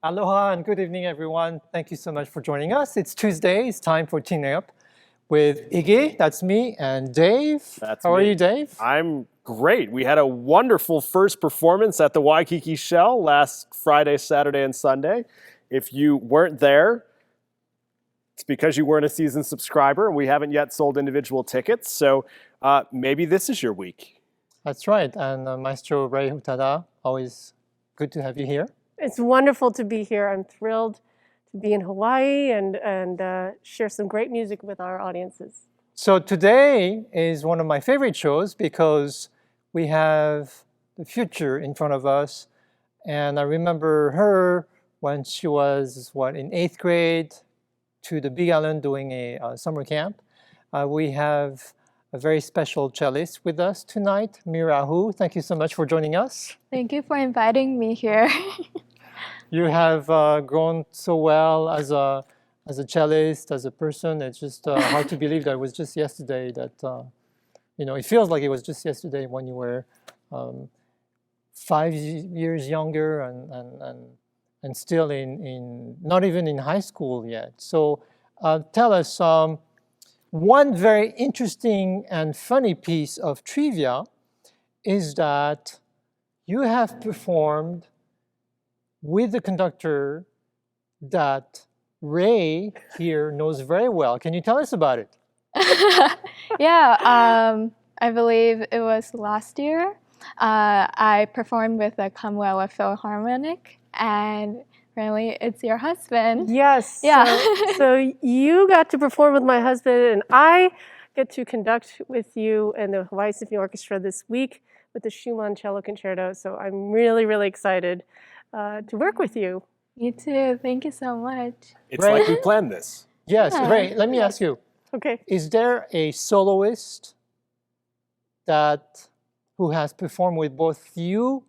Aloha and good evening, everyone. Thank you so much for joining us. It's Tuesday. It's time for Teaming Up with Iggy, that's me, and Dave. That's How me. are you, Dave? I'm great. We had a wonderful first performance at the Waikiki Shell last Friday, Saturday, and Sunday. If you weren't there, it's because you weren't a seasoned subscriber, and we haven't yet sold individual tickets, so maybe this is your week. That's right. And Maestro Rei Hotoda, always good to have you here. It's wonderful to be here. I'm thrilled to be in Hawaii and share some great music with our audiences. So today is one of my favorite shows because we have the future in front of us. And I remember her when she was, in 8th grade to the Big Island doing a summer camp. We have a very special cellist with us tonight, Mira Hu. Thank you so much for joining us. Thank you for inviting me here. You have grown so well as a cellist, as a person. It's just hard to believe that it was just yesterday that, it feels like it was just yesterday when you were 5 years younger and still not even in high school yet. So tell us, one very interesting and funny piece of trivia is that you have performed with the conductor that Rei here knows very well. Can you tell us about it? Yeah, I believe it was last year. I performed with the Fresno Philharmonic, and really, it's your husband. Yes. Yeah. So you got to perform with my husband, and I get to conduct with you and the Hawaii Symphony Orchestra this week with the Schumann Cello Concerto. So I'm really, really excited to work with you. Me too. Thank you so much. It's Ray? like we planned this. Yes, Yeah. Rei, let me ask you. Okay. Is there a soloist who has performed with both you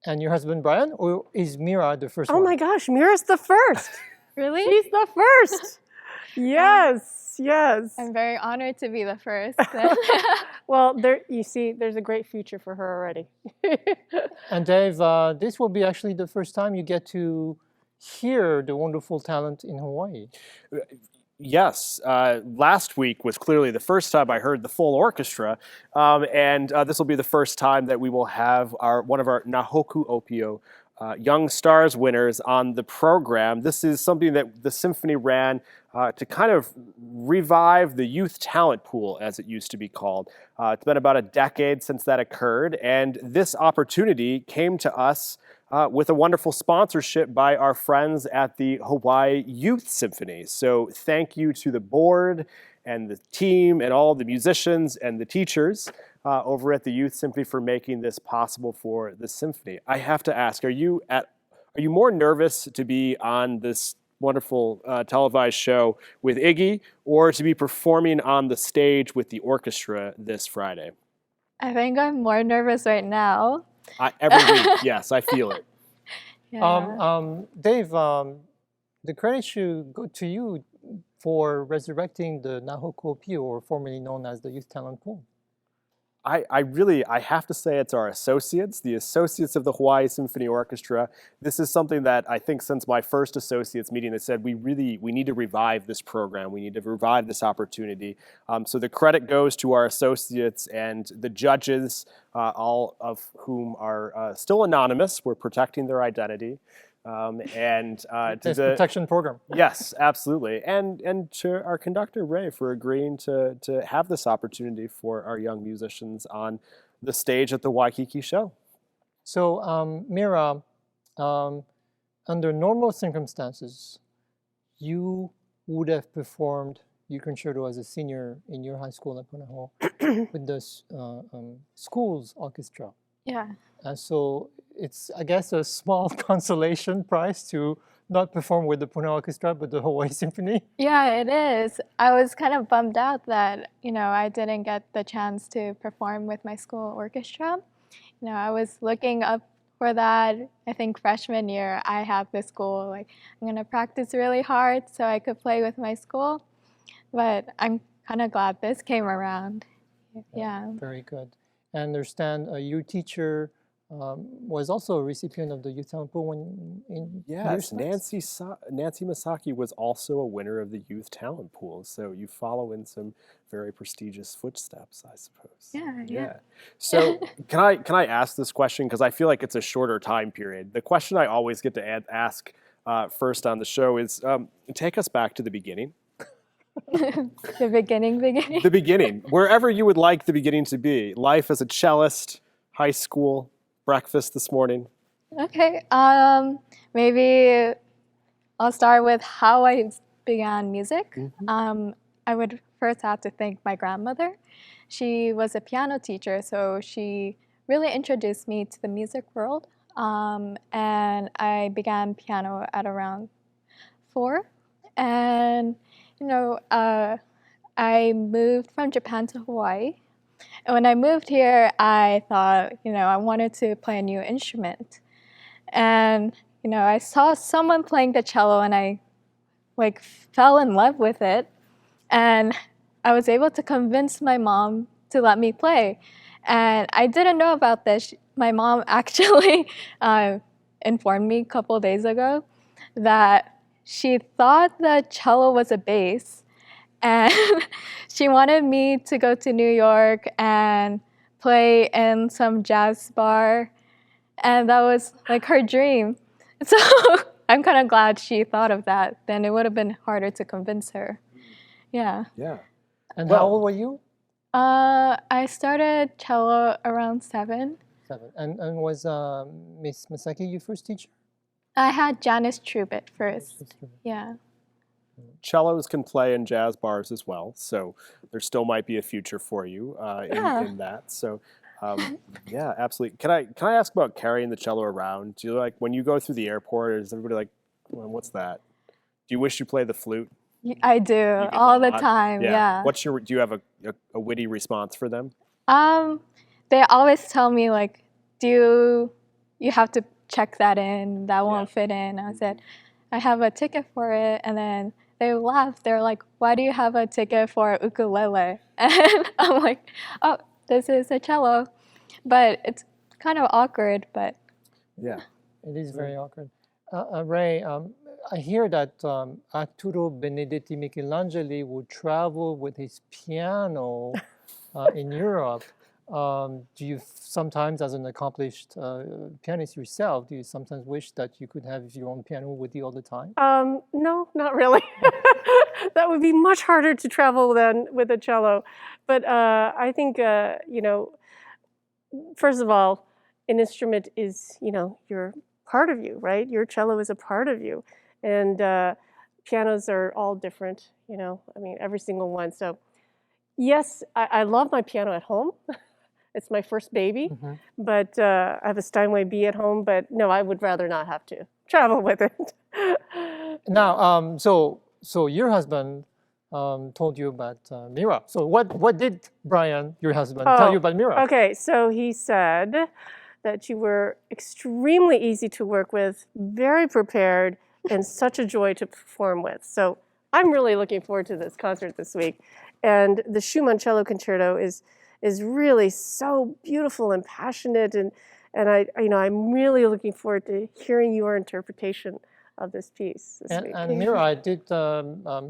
and your husband, Brian, or is Mira the first one? Oh my gosh, Mira's the first. Really? She's the first. Yes, yes. I'm very honored to be the first. Well, you see, there's a great future for her already. And Dave, this will be actually the first time you get to hear the wonderful talent in Hawaii. Yes, last week was clearly the first time I heard the full orchestra, and this will be the first time that we will have one of our hōkū ōpio Young Stars winners on the program. This is something that the Symphony ran to kind of revive the youth talent pool, as it used to be called. It's been about a decade since that occurred, and this opportunity came to us with a wonderful sponsorship by our friends at the Hawaii Youth Symphony. So thank you to the board and the team and all the musicians and the teachers over at the Youth Symphony for making this possible for the symphony. I have to ask, are you more nervous to be on this wonderful televised show with Iggy or to be performing on the stage with the orchestra this Friday? I think I'm more nervous right now. Every week, yes, I feel it. Yeah. Dave, the credit should go to you for resurrecting the hōkū ōpio, or formerly known as the Youth Talent Pool. I have to say it's our associates, the associates of the Hawaii Symphony Orchestra. This is something that I think since my first associates meeting, they said we need to revive this program. We need to revive this opportunity. So the credit goes to our associates and the judges, all of whom are still anonymous. We're protecting their identity. And to This the protection program. Yes, absolutely. And to our conductor, Rei, for agreeing to have this opportunity for our young musicians on the stage at the Waikiki Show. So, Mira, under normal circumstances, you would have performed your concerto as a senior in your high school at Punahou with the school's orchestra. Yeah. And so it's, I guess, a small consolation prize to not perform with the Pune Orchestra, but the Hawaii Symphony. Yeah, it is. I was kind of bummed out that, I didn't get the chance to perform with my school orchestra. I was looking up for that. I think freshman year, I have this goal, I'm going to practice really hard so I could play with my school. But I'm kind of glad this came around. Yeah. Very good. I understand your teacher was also a recipient of the Youth Talent Pool when in Yes, years past. Nancy Masaki was also a winner of the Youth Talent Pool. So you follow in some very prestigious footsteps, I suppose. Yeah. So can I ask this question, because I feel like it's a shorter time period. The question I always get to ask first on the show is, take us back to the beginning. The beginning. The beginning, wherever you would like the beginning to be. Life as a cellist, high school, breakfast this morning. Okay. Maybe I'll start with how I began music. I would first have to thank my grandmother. She was a piano teacher, so she really introduced me to the music world. And I began piano at around 4. And, I moved from Japan to Hawaii. And when I moved here, I thought, I wanted to play a new instrument. And, I saw someone playing the cello and I fell in love with it. And I was able to convince my mom to let me play. And I didn't know about this. My mom actually informed me a couple days ago that she thought that cello was a bass. And she wanted me to go to New York and play in some jazz bar. And that was her dream. So I'm kind of glad she thought of that. Then it would have been harder to convince her. Yeah. And how old were you? I started cello around 7. 7. And was Miss Masaki your first teacher? I had Janice Trubit first. Yeah. Cellos can play in jazz bars as well, so there still might be a future for you in that. So, yeah, absolutely. Can I ask about carrying the cello around? Do you when you go through the airport? Is everybody well, what's that? Do you wish you played the flute? I do all the time. Yeah. Do you have a witty response for them? They always tell me do you have to check that in? That won't fit in. I said, I have a ticket for it, and then they laugh. They're like, why do you have a ticket for ukulele? And I'm like, oh, this is a cello. But it's kind of awkward, but. Yeah. It is very awkward. Ray, I hear that Arturo Benedetti Michelangeli would travel with his piano in Europe. Do you sometimes, as an accomplished pianist yourself, do you sometimes wish that you could have your own piano with you all the time? No, not really. That would be much harder to travel than with a cello. But I think, first of all, an instrument is, you're part of you, right? Your cello is a part of you. And pianos are all different, every single one. So yes, I love my piano at home. It's my first baby, but I have a Steinway B at home, but no, I would rather not have to travel with it. Now, so your husband told you about Mira. So what did Brian, your husband, tell you about Mira? Okay, so he said that you were extremely easy to work with, very prepared, and such a joy to perform with. So I'm really looking forward to this concert this week. And the Schumann Cello Concerto is really so beautiful and passionate, and I'm really looking forward to hearing your interpretation of this piece this week. And Mira, I did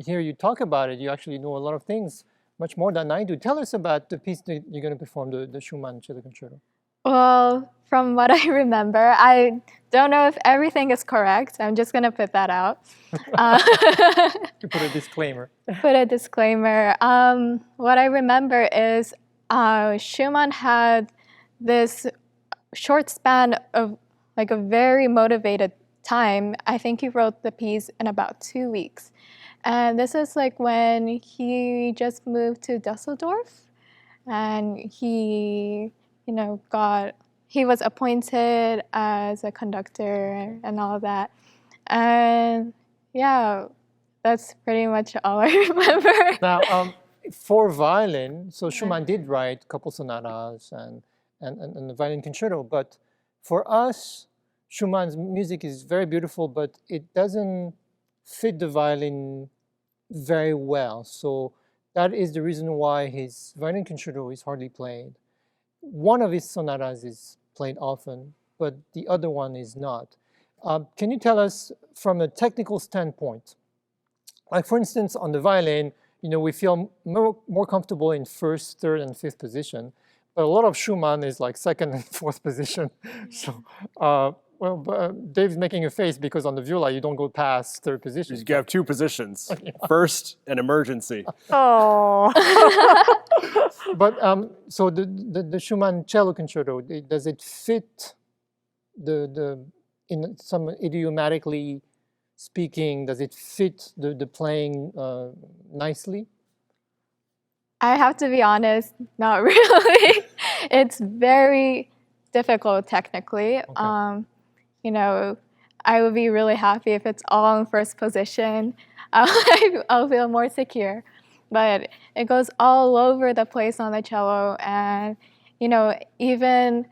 hear you talk about it. You actually know a lot of things, much more than I do. Tell us about the piece that you're going to perform, the Schumann Cello Concerto. Well, from what I remember, I don't know if everything is correct. I'm just going to put that out. You put a disclaimer. What I remember is Schumann had this short span of a very motivated time. I think he wrote the piece in about 2 weeks. And this is when he just moved to Dusseldorf, and he he was appointed as a conductor and all that. And yeah, that's pretty much all I remember. Now, for violin, so Schumann did write a couple sonatas and the violin concerto, but for us, Schumann's music is very beautiful, but it doesn't fit the violin very well. So that is the reason why his violin concerto is hardly played. One of his sonatas is played often, but the other one is not. Can you tell us from a technical standpoint, like for instance, on the violin, we feel more comfortable in first, third, and fifth position, but a lot of Schumann is like second and fourth position. So, Dave's making a face because on the viola, you don't go past third position. You have two positions, first and emergency. Oh. But so the Schumann cello concerto, does it fit in some idiomatically speaking, does it fit the playing nicely? I have to be honest, not really. It's very difficult technically. Okay. I would be really happy if it's all in first position. I'll feel more secure. But it goes all over the place on the cello, and even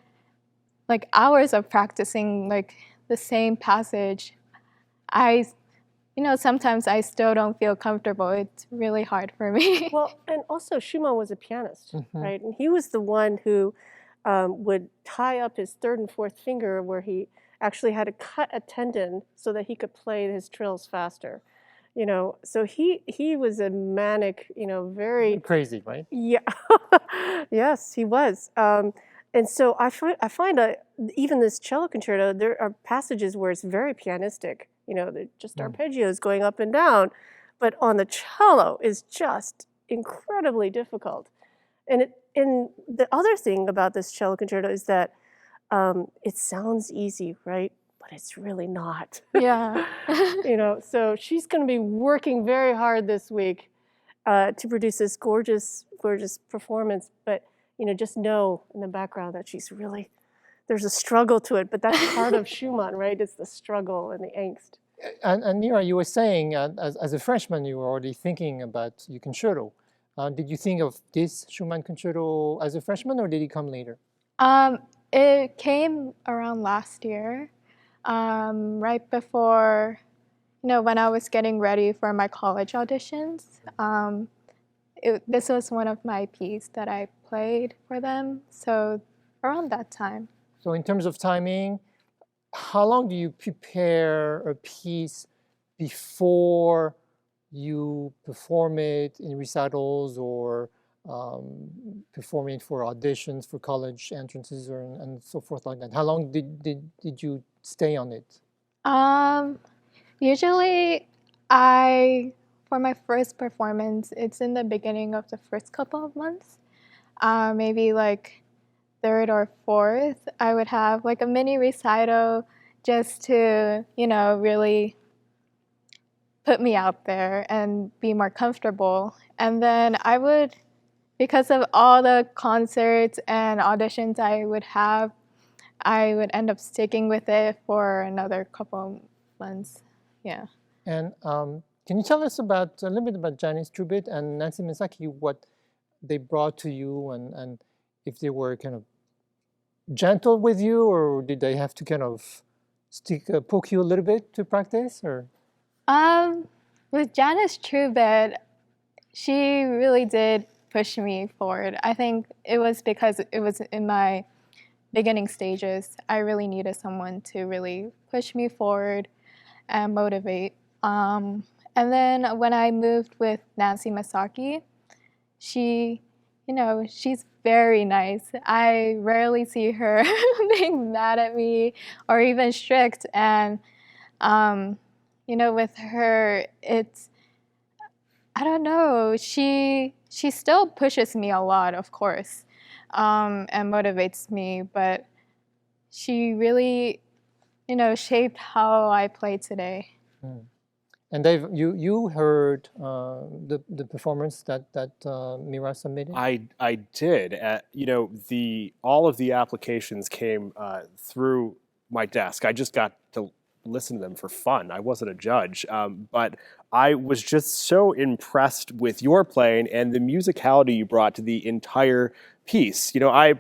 like hours of practicing like the same passage, sometimes I still don't feel comfortable. It's really hard for me. Well, and also Schumann was a pianist, right? And he was the one who would tie up his third and fourth finger where he actually had to cut a tendon so that he could play his trills faster. So he was a manic, very crazy, right? Yeah, yes, he was. And so I find that even this cello concerto, there are passages where it's very pianistic. They're just arpeggios going up and down, but on the cello is just incredibly difficult. And the other thing about this cello concerto is that it sounds easy, right? But it's really not. Yeah. So she's going to be working very hard this week to produce this gorgeous, gorgeous performance. But, just know in the background that there's a struggle to it. But that's part of Schumann, right? It's the struggle and the angst. And Mira, you were saying as a freshman, you were already thinking about your concerto. Did you think of this Schumann concerto as a freshman, or did it come later? It came around last year, right before, when I was getting ready for my college auditions. This was one of my pieces that I played for them, so around that time. So in terms of timing, how long do you prepare a piece before you perform it in recitals or performing for auditions for college entrances and so forth like that? How long did you stay on it? Usually for my first performance, it's in the beginning of the first couple of months. Maybe like third or fourth, I would have like a mini recital just to, really put me out there and be more comfortable. And then I would, because of all the concerts and auditions I would have, I would end up sticking with it for another couple months. Yeah. And can you tell us a little bit about Janice Trubit and Nancy Misaki, what they brought to you, and if they were kind of gentle with you, or did they have to kind of poke you a little bit to practice, or? With Janice Trubit, she really did push me forward. I think it was because it was in my beginning stages. I really needed someone to really push me forward and motivate. And then when I moved with Nancy Misaki, she's very nice. I rarely see her being mad at me or even strict. And, with her, I don't know, she still pushes me a lot, of course, and motivates me, but she really, shaped how I play today. Mm. And Dave, you heard the performance that Mira submitted? I did. All of the applications came through my desk. I just got to listen to them for fun. I wasn't a judge, but I was just so impressed with your playing and the musicality you brought to the entire piece. I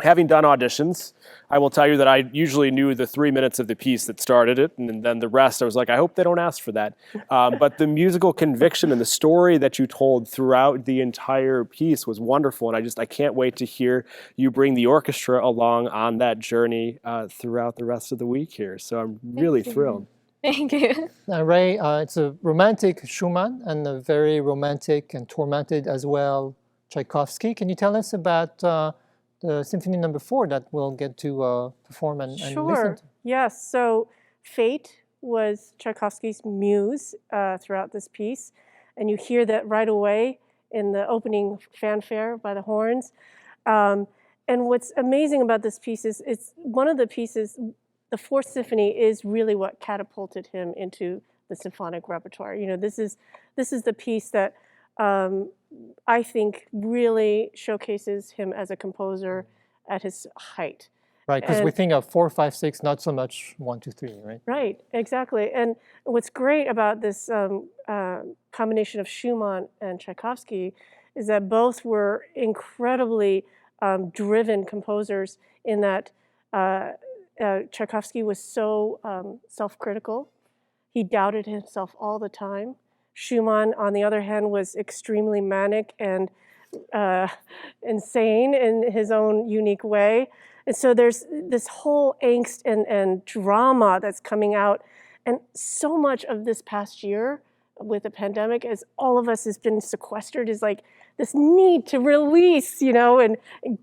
Having done auditions, I will tell you that I usually knew the 3 minutes of the piece that started it, and then the rest I was like, I hope they don't ask for that. But the musical conviction and the story that you told throughout the entire piece was wonderful, and I can't wait to hear you bring the orchestra along on that journey throughout the rest of the week here. So I'm really thrilled. Thank you. Ray, it's a romantic Schumann and a very romantic and tormented as well Tchaikovsky. Can you tell us about the Symphony Number 4 that we'll get to perform and listen to? Yes. So Fate was Tchaikovsky's muse throughout this piece. And you hear that right away in the opening fanfare by the horns. And what's amazing about this piece is it's one of the pieces, the Fourth Symphony is really what catapulted him into the symphonic repertoire. You know, this is the piece that I think really showcases him as a composer at his height. Right, because we think of 4, 5, 6, not so much 1, 2, 3, right? Right, exactly. And what's great about this combination of Schumann and Tchaikovsky is that both were incredibly driven composers in that Tchaikovsky was so self-critical. He doubted himself all the time. Schumann, on the other hand, was extremely manic and insane in his own unique way. And so there's this whole angst and drama that's coming out. And so much of this past year with the pandemic, as all of us has been sequestered, is like this need to release, you know, and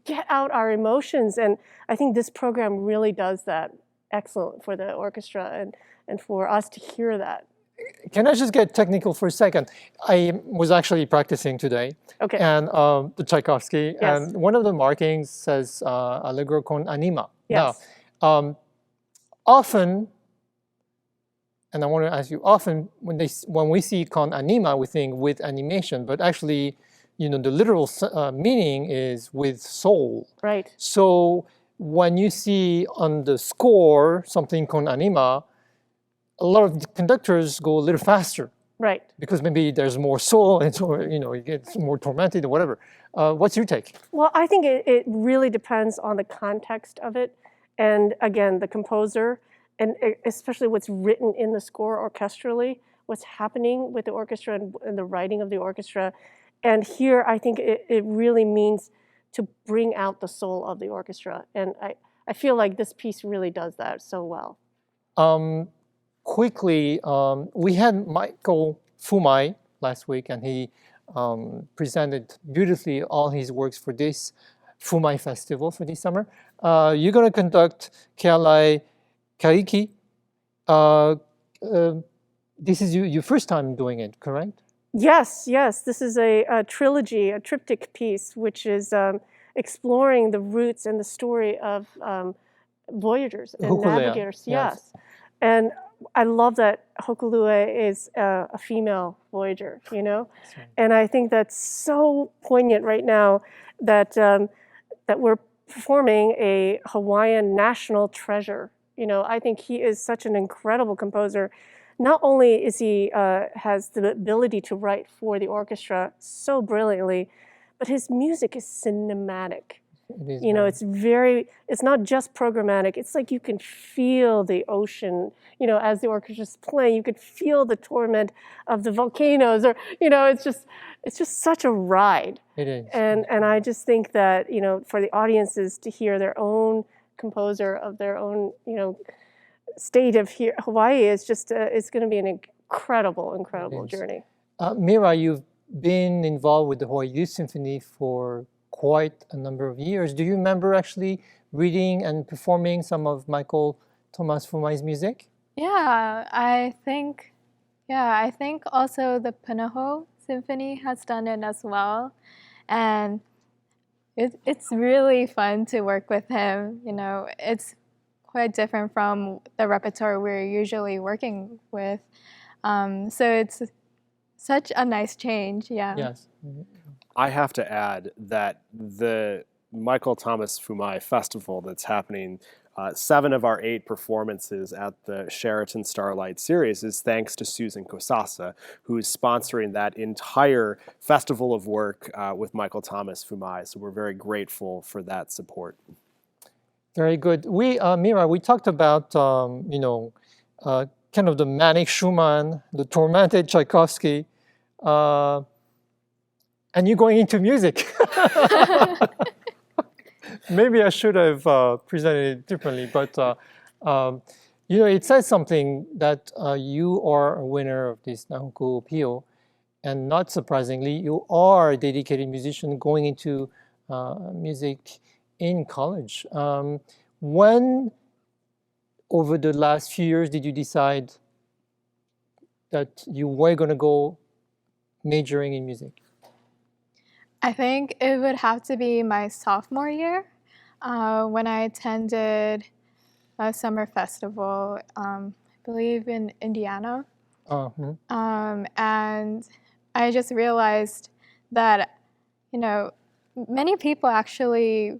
get out our emotions. And I think this program really does that excellent for the orchestra and for us to hear that. Can I just get technical for a second? I was actually practicing today, Okay. and the Tchaikovsky, Yes. and one of the markings says Allegro con anima. Yes. Now, often, and I want to ask you, often when we see con anima, we think with animation, but actually, you know, the literal meaning is with soul. Right. So when you see on the score something con anima, a lot of the conductors go a little faster. Right. Because maybe there's more soul and so, you know, it gets more tormented or whatever. What's your take? Well, I think it really depends on the context of it. And again, the composer, and especially what's written in the score orchestrally, what's happening with the orchestra and the writing of the orchestra. And here, I think it really means to bring out the soul of the orchestra. And I feel like this piece really does that so well. Quickly, we had Michael Foumai last week, and he presented beautifully all his works for this Foumai festival for this summer. You're going to conduct Kealai Kaiki. This is your first time doing it, correct? Yes, yes. This is a trilogy, a triptych piece, which is exploring the roots and the story of voyagers and Hōkū. navigators. Yes. And I love that hōkū is a female voyager, you know? Right. And I think that's so poignant right now that, that we're performing a Hawaiian national treasure. You know, I think he is such an incredible composer. Not only is he has the ability to write for the orchestra so brilliantly, but his music is cinematic. You know, it's not just programmatic. It's like you can feel the ocean, you know, as the orchestra's playing. You could feel the torment of the volcanoes, or, you know, it's just such a ride. It is. And I just think that, you know, for the audiences to hear their own composer of their own, you know, state of Hawaii is just, it's going to be an incredible journey. Mira, you've been involved with the Hawaii Youth Symphony for quite a number of years. Do you remember actually reading and performing some of Michael Thomas Foumai's music? Yeah, I think also the Punahou Symphony has done it as well. And it's really fun to work with him. You know, it's quite different from the repertoire we're usually working with. So it's such a nice change, yeah. Yes. I have to add that the Michael Thomas Foumai Festival that's happening, 7 of our 8 performances at the Sheraton Starlight Series is thanks to Susan Kosasa, who is sponsoring that entire festival of work with Michael Thomas Foumai. So we're very grateful for that support. Very good. Mira, we talked about, kind of the manic Schumann, the tormented Tchaikovsky, and you going into music. Maybe I should have presented it differently, but it says something that you are a winner of this hōkū ōpio, and not surprisingly, you are a dedicated musician going into music in college. When, over the last few years, did you decide that you were going to go majoring in music? I think it would have to be my sophomore year when I attended a summer festival, I believe in Indiana. And I just realized that, many people actually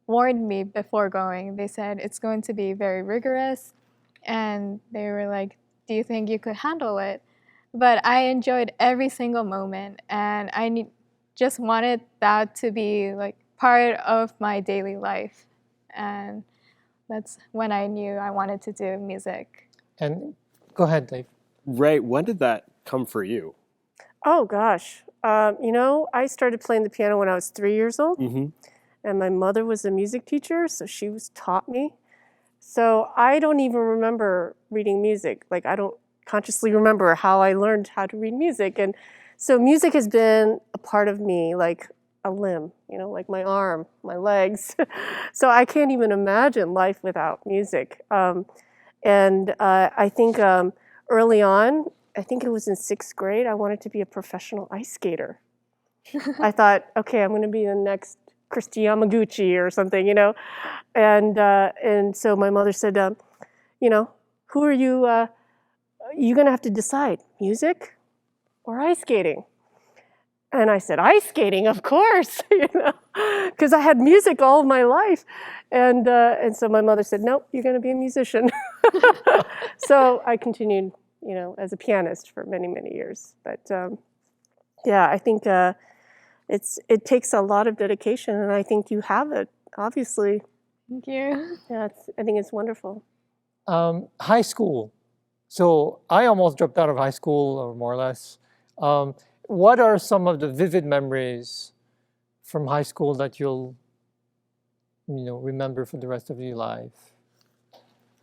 warned me before going. They said it's going to be very rigorous, and they were like, do you think you could handle it? But I enjoyed every single moment, and I just wanted that to be like part of my daily life. And that's when I knew I wanted to do music. And go ahead, Dave. Ray, when did that come for you? Oh, gosh. I started playing the piano when I was 3 years old. Mm-hmm. And my mother was a music teacher, so she taught me. So I don't even remember reading music. Like, I don't consciously remember how I learned how to read music. And so music has been a part of me, like a limb, like my arm, my legs. So I can't even imagine life without music. I think early on, I think it was in 6th grade, I wanted to be a professional ice skater. I thought, okay, I'm going to be the next Christy Yamaguchi or something, And so my mother said, who are you? You're going to have to decide, music or ice skating? And I said, ice skating, of course, because I had music all of my life. And so my mother said, nope, you're going to be a musician. So I continued, as a pianist for many, many years. But I think it takes a lot of dedication, and I think you have it, obviously. Thank you. Yeah, I think it's wonderful. High school. So I almost dropped out of high school, or more or less. What are some of the vivid memories from high school that you'll, remember for the rest of your life?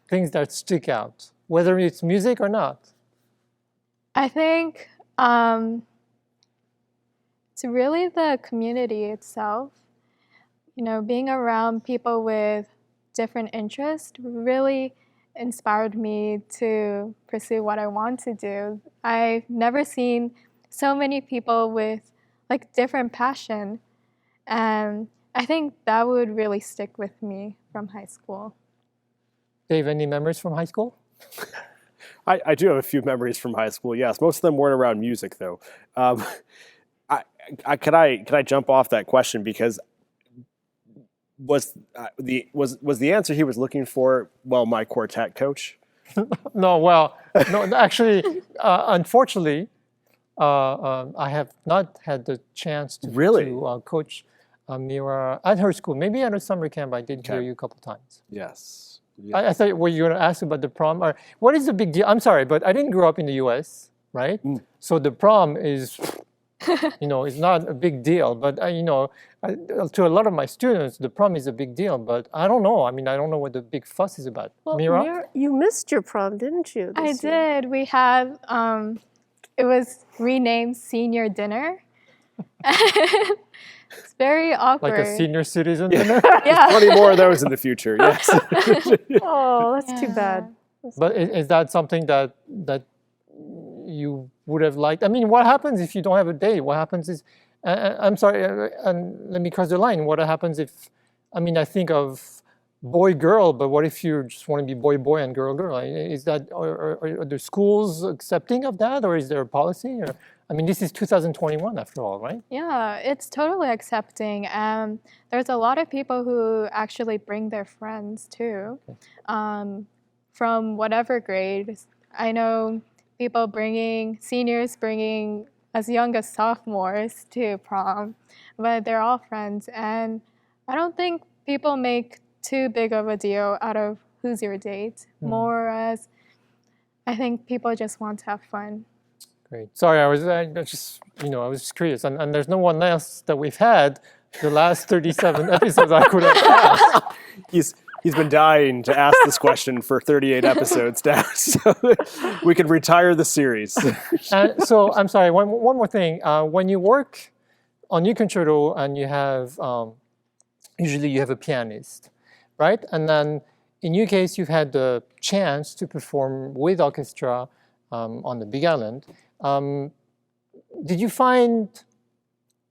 Things that stick out, whether it's music or not. I think it's really the community itself. Being around people with different interests really inspired me to pursue what I want to do. I've never seen so many people with different passion, and I think that would really stick with me from high school. Dave, any memories from high school? I do have a few memories from high school. Yes, most of them weren't around music, though. Could I jump off that question, because was the answer he was looking for? Well, my quartet coach. No, actually, unfortunately, I have not had the chance to coach Mira at her school. Maybe at a summer camp, I did hear you a couple times. Yes. I thought, were you going to ask about the prom? Or what is the big deal? I'm sorry, but I didn't grow up in the U.S., right? So the prom is, is not a big deal. But, to a lot of my students, the prom is a big deal. But I don't know. I don't know what the big fuss is about. Well, Mira? You missed your prom, didn't you? I did. We had, it was renamed Senior Dinner. It's very awkward. Like a senior citizen dinner? Yeah. Plenty more of those in the future, yes. Oh, that's too bad. But is that something that you would have liked? What happens if you don't have a date? What happens is, I'm sorry, and let me cross the line. What happens if, I think of boy-girl, but what if you just want to be boy-boy and girl-girl? Is that, are the schools accepting of that, or is there a policy? Or, this is 2021 after all, right? Yeah, it's totally accepting. There's a lot of people who actually bring their friends too, from whatever grade. I know people seniors bringing as young as sophomores to prom, but they're all friends. And I don't think people make too big of a deal out of Who's Your Date, more as I think people just want to have fun. Great. Sorry, I was just, I was just curious. And there's no one else that we've had the last 37 episodes I could have asked. He's been dying to ask this question for 38 episodes now, so we could retire the series. So I'm sorry, one more thing. When you work on your concerto and you have, usually you have a pianist, right? And then in your case, you've had the chance to perform with orchestra on the Big Island. Did you find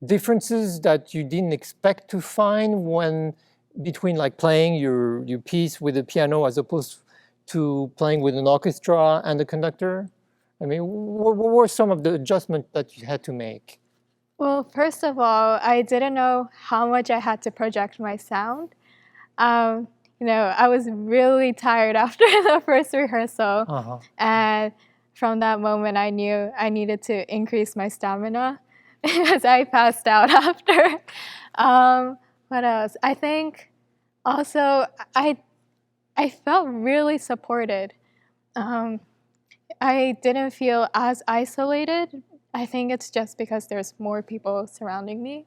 differences that you didn't expect to find between like playing your piece with the piano as opposed to playing with an orchestra and the conductor? I mean, what were some of the adjustments that you had to make? Well, first of all, I didn't know how much I had to project my sound. I was really tired after the first rehearsal. And from that moment, I knew I needed to increase my stamina because I passed out after. What else? I think also I felt really supported. I didn't feel as isolated. I think it's just because there's more people surrounding me.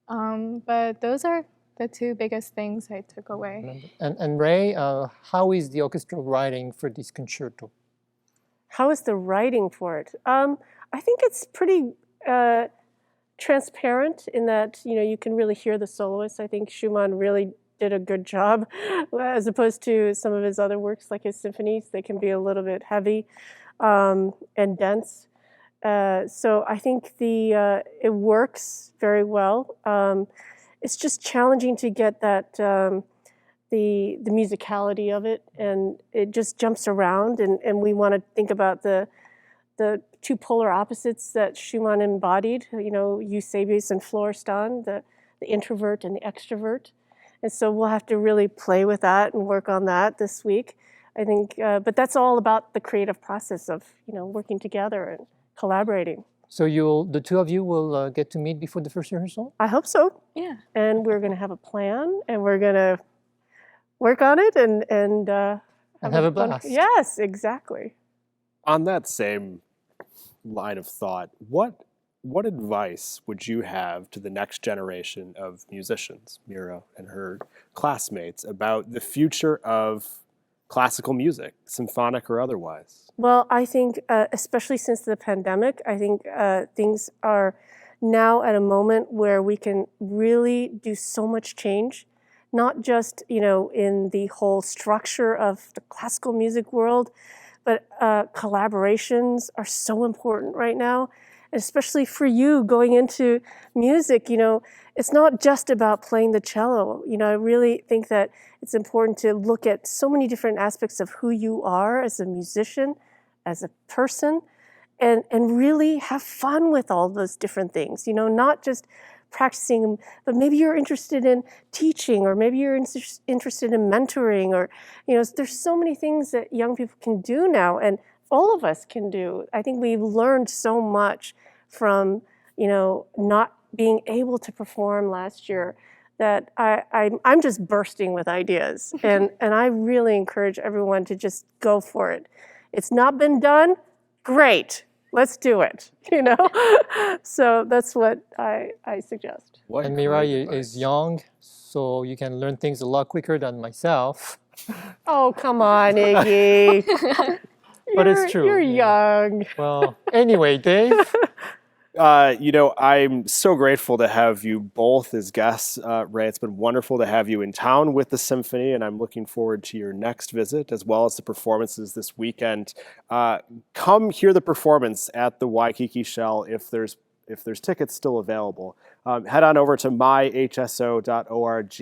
But those are the two biggest things I took away. And Rei, how is the orchestra writing for this concerto? How is the writing for it? I think it's pretty transparent in that you can really hear the soloists. I think Schumann really did a good job, as opposed to some of his other works like his symphonies. They can be a little bit heavy and dense. So I think it works very well. It's just challenging to get that the musicality of it, and it just jumps around, and we want to think about the two polar opposites that Schumann embodied, Eusebius and Florestan, the introvert and the extrovert. And so we'll have to really play with that and work on that this week, I think. But that's all about the creative process of, working together and collaborating. So the two of you will get to meet before the first rehearsal? I hope so. Yeah. And we're going to have a plan, and we're going to work on it and have a blast. Yes, exactly. On that same line of thought, what advice would you have to the next generation of musicians, Mira and her classmates, about the future of classical music, symphonic or otherwise? Well, I think, especially since the pandemic, I think things are now at a moment where we can really do so much change, not just, in the whole structure of the classical music world, but collaborations are so important right now. And especially for you going into music, it's not just about playing the cello. I really think that it's important to look at so many different aspects of who you are as a musician, as a person, and really have fun with all those different things. Not just practicing, but maybe you're interested in teaching, or maybe you're interested in mentoring, or, there's so many things that young people can do now, and all of us can do. I think we've learned so much from, not being able to perform last year, that I'm just bursting with ideas. And I really encourage everyone to just go for it. It's not been done? Great. Let's do it, So that's what I suggest. And Mira is young, so you can learn things a lot quicker than myself. Oh, come on, Iggy. But it's true. You're young. Well, anyway, Dave. I'm so grateful to have you both as guests, Rei. It's been wonderful to have you in town with the Symphony, and I'm looking forward to your next visit, as well as the performances this weekend. Come hear the performance at the Waikiki Shell if there's tickets still available. Head on over to myhso.org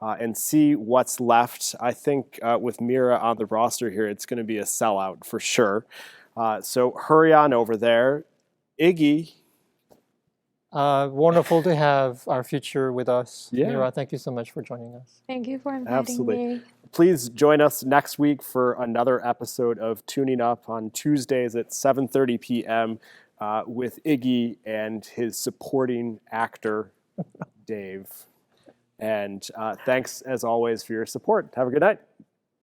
and see what's left. I think with Mira on the roster here, it's going to be a sellout for sure. So hurry on over there. Iggy. Wonderful to have our future with us. Yeah. Mira, thank you so much for joining us. Thank you for inviting me. Please join us next week for another episode of Tuning Up on Tuesdays at 7:30 p.m. With Iggy and his supporting actor, Dave. And thanks, as always, for your support. Have a good night.